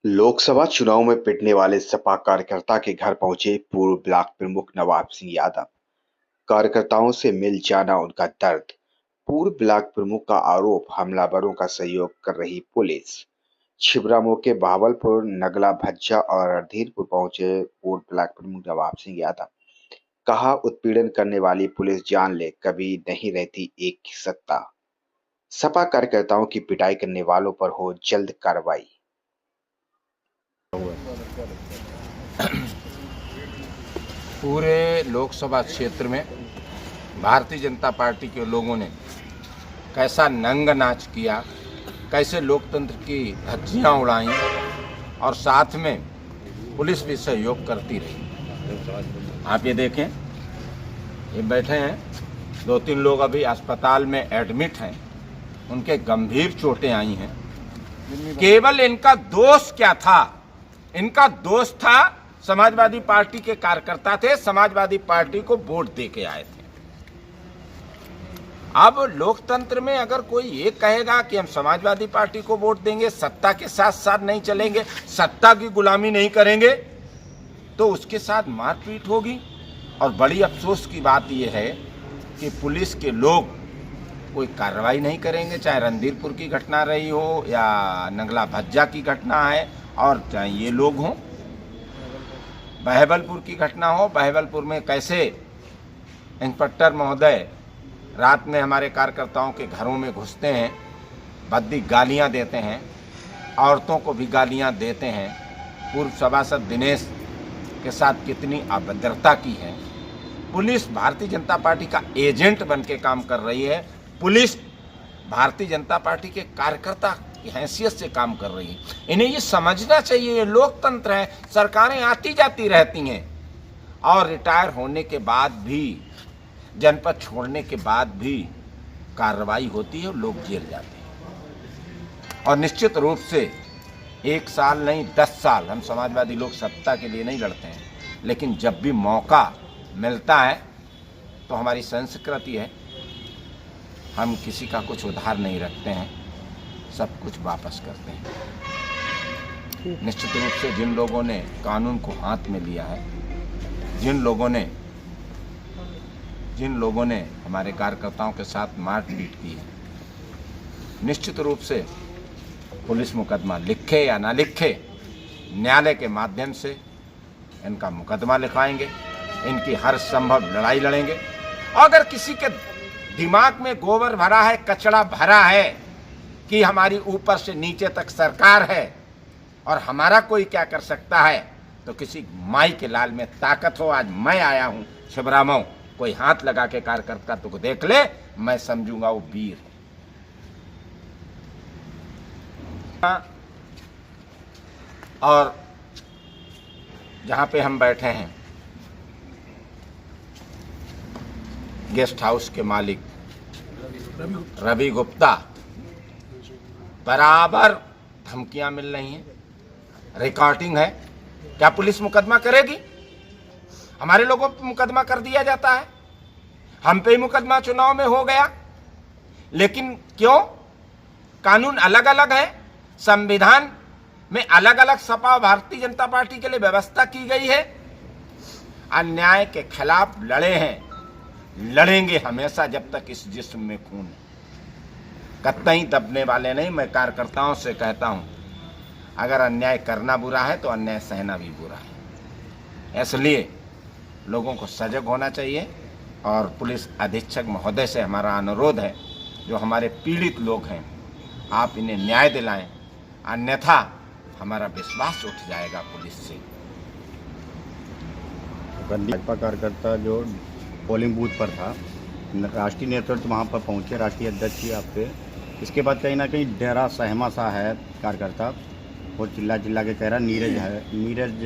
लोकसभा चुनाव में पिटने वाले सपा कार्यकर्ता के घर पहुंचे पूर्व ब्लॉक प्रमुख नवाब सिंह यादव। कार्यकर्ताओं से मिल जाना उनका दर्द। पूर्व ब्लॉक प्रमुख का आरोप, हमलावरों का सहयोग कर रही पुलिस। छिबरामऊ के बहावलपुर, नगला भज्जा और रणधीरपुर पहुंचे पूर्व ब्लॉक प्रमुख नवाब सिंह यादव। कहा, उत्पीड़न करने वाली पुलिस जान ले कभी नहीं रहती एक की सत्ता। सपा कार्यकर्ताओं की पिटाई करने वालों पर हो जल्द कार्रवाई। पूरे लोकसभा क्षेत्र में भारतीय जनता पार्टी के लोगों ने कैसा नंग नाच किया, कैसे लोकतंत्र की धज्जियां उड़ाई और साथ में पुलिस भी सहयोग करती रही। आप ये देखें, ये बैठे हैं, 2-3 लोग अभी अस्पताल में एडमिट हैं, उनके गंभीर चोटें आई हैं। केवल इनका दोष क्या था? इनका दोष था समाजवादी पार्टी के कार्यकर्ता थे, समाजवादी पार्टी को वोट दे के आए थे। अब लोकतंत्र में अगर कोई ये कहेगा कि हम समाजवादी पार्टी को वोट देंगे, सत्ता के साथ साथ नहीं चलेंगे, सत्ता की गुलामी नहीं करेंगे, तो उसके साथ मारपीट होगी। और बड़ी अफसोस की बात यह है कि पुलिस के लोग कोई कार्रवाई नहीं करेंगे, चाहे रणधीरपुर की घटना रही हो या नगला भज्जा की घटना है, और चाहे ये लोग हों, बहावलपुर की घटना हो। बहावलपुर में कैसे इंस्पेक्टर महोदय रात में हमारे कार्यकर्ताओं के घरों में घुसते हैं, भद्दी गालियां देते हैं, औरतों को भी गालियां देते हैं। पूर्व सभासद दिनेश के साथ कितनी अभद्रता की है। पुलिस भारतीय जनता पार्टी का एजेंट बन के काम कर रही है। पुलिस भारतीय जनता पार्टी के कार्यकर्ता की हैसियत से काम कर रही है। इन्हें ये समझना चाहिए, ये लोकतंत्र है, सरकारें आती जाती रहती हैं और रिटायर होने के बाद भी, जनपद छोड़ने के बाद भी कार्रवाई होती है और लोग जेल जाते हैं। और निश्चित रूप से 1 साल नहीं 10 साल हम समाजवादी लोग सत्ता के लिए नहीं लड़ते हैं, लेकिन जब भी मौका मिलता है तो हमारी संस्कृति है, हम किसी का कुछ उधार नहीं रखते हैं, सब कुछ वापस करते हैं। निश्चित रूप से जिन लोगों ने कानून को हाथ में लिया है, जिन लोगों ने हमारे कार्यकर्ताओं के साथ मारपीट की है, निश्चित रूप से पुलिस मुकदमा लिखे या ना लिखे, न्यायालय के माध्यम से इनका मुकदमा लिखवाएंगे, इनकी हर संभव लड़ाई लड़ेंगे। अगर किसी के दिमाग में गोबर भरा है, कचरा भरा है कि हमारी ऊपर से नीचे तक सरकार है और हमारा कोई क्या कर सकता है, तो किसी माई के लाल में ताकत हो। आज मैं आया हूं छिबरामऊ, कोई हाथ लगा के कार्यकर्ता तो देख ले, मैं समझूंगा वो वीर है। और जहां पे हम बैठे हैं, गेस्ट हाउस के मालिक रवि गुप्ता, बराबर धमकियां मिल रही हैं, रिकॉर्डिंग है। क्या पुलिस मुकदमा करेगी? हमारे लोगों पर मुकदमा कर दिया जाता है, हम पे ही मुकदमा चुनाव में हो गया। लेकिन क्यों? कानून अलग अलग है, संविधान में अलग अलग सपा भारतीय जनता पार्टी के लिए व्यवस्था की गई है। अन्याय के खिलाफ लड़े हैं, लड़ेंगे हमेशा जब तक इस जिस्म में खून है, कतई दबने वाले नहीं। मैं कार्यकर्ताओं से कहता हूं, अगर अन्याय करना बुरा है तो अन्याय सहना भी बुरा है। इसलिए लोगों को सजग होना चाहिए। और पुलिस अधीक्षक महोदय से हमारा अनुरोध है, जो हमारे पीड़ित लोग हैं, आप इन्हें न्याय दिलाएं, अन्यथा हमारा विश्वास उठ जाएगा पुलिस से। भाजपा कार्यकर्ता जो पोलिंग बूथ पर था, राष्ट्रीय नेतृत्व वहाँ पर पहुँचे, राष्ट्रीय अध्यक्ष जी आपके, इसके बाद कहीं ना कहीं डरा सहमा सा है कार्यकर्ता, वो चिल्ला के कह रहा नीरज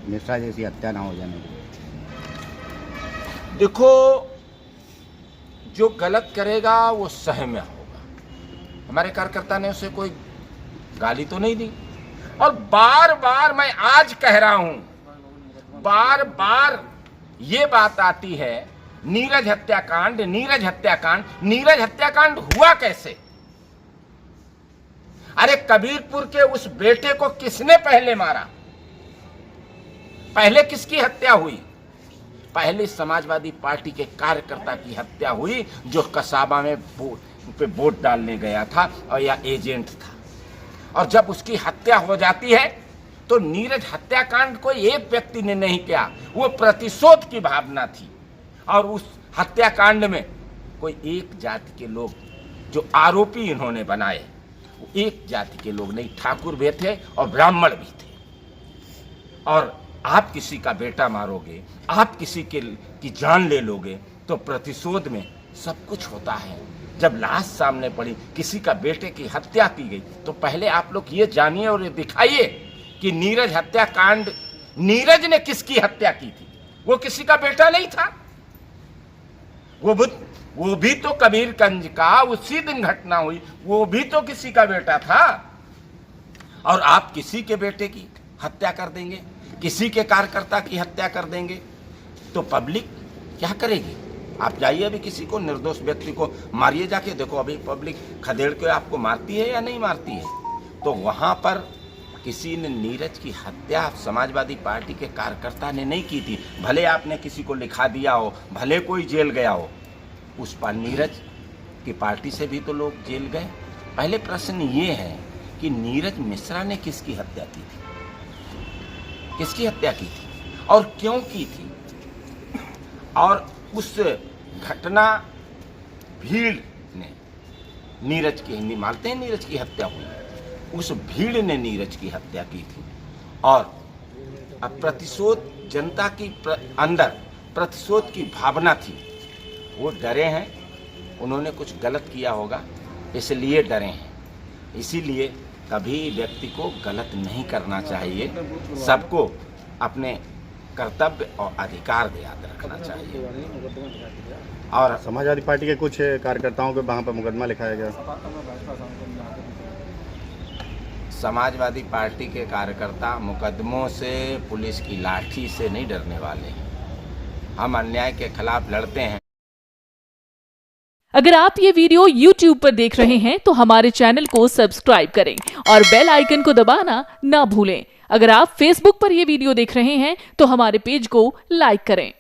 मिश्रा जैसी हत्या ना हो जाने की। देखो, जो गलत करेगा वो सहम्य होगा। हमारे कार्यकर्ता ने उसे कोई गाली तो नहीं दी। और बार बार मैं आज कह रहा हूं, बार बार ये बात आती है, नीरज हत्याकांड, नीरज हत्याकांड। नीरज हत्याकांड हुआ कैसे? अरे कबीरपुर के उस बेटे को किसने पहले मारा? पहले किसकी हत्या हुई? पहले समाजवादी पार्टी के कार्यकर्ता की हत्या हुई, जो कसाबा में वोट डालने गया था और या एजेंट था। और जब उसकी हत्या हो जाती है तो नीरज हत्याकांड कोई एक व्यक्ति ने नहीं किया, वो प्रतिशोध की भावना थी। और उस हत्याकांड में कोई एक जाति के लोग जो आरोपी इन्होंने बनाए, वो एक जाति के लोग नहीं, ठाकुर भी थे और ब्राह्मण भी थे। और आप किसी का बेटा मारोगे, आप किसी की जान ले लोगे तो प्रतिशोध में सब कुछ होता है। जब लाश सामने पड़ी, किसी का बेटे की हत्या की गई, तो पहले आप लोग ये जानिए और ये दिखाइए कि नीरज हत्याकांड, नीरज ने किसकी हत्या की थी? वो किसी का बेटा नहीं था। वो भी तो कबीरगंज का, उसी दिन घटना हुई, वो भी तो किसी का बेटा था। और आप किसी के बेटे की हत्या कर देंगे, किसी के कार्यकर्ता की हत्या कर देंगे, तो पब्लिक क्या करेगी? आप जाइए अभी किसी को, निर्दोष व्यक्ति को मारिए जाके, देखो अभी पब्लिक खदेड़ के आपको मारती है या नहीं मारती है। तो वहां पर किसी ने नीरज की हत्या समाजवादी पार्टी के कार्यकर्ता ने नहीं की थी। भले आपने किसी को लिखा दिया हो, भले कोई जेल गया हो, उस पर नीरज की पार्टी से भी तो लोग जेल गए। पहले प्रश्न ये है कि नीरज मिश्रा ने किसकी हत्या की थी, किसकी हत्या की थी और क्यों की थी? और उस घटना भीड़ ने नीरज की, हिंदी मानते हैं नीरज की हत्या हुई, उस भीड़ ने नीरज की हत्या की थी। और अब प्रतिशोध, जनता की अंदर प्रतिशोध की भावना थी, वो डरे हैं, उन्होंने कुछ गलत किया होगा इसलिए डरे हैं। इसीलिए कभी व्यक्ति को गलत नहीं करना चाहिए, सबको अपने कर्तव्य और अधिकार याद रखना चाहिए। और समाजवादी पार्टी के कुछ कार्यकर्ताओं के वहाँ पर मुकदमा लिखाया गया। समाजवादी पार्टी के कार्यकर्ता मुकदमों से, पुलिस की लाठी से नहीं डरने वाले हैं। हम अन्याय के खिलाफ लड़ते हैं। अगर आप ये वीडियो YouTube पर देख रहे हैं तो हमारे चैनल को सब्सक्राइब करें और बेल आइकन को दबाना ना भूलें। अगर आप Facebook पर ये वीडियो देख रहे हैं तो हमारे पेज को लाइक करें।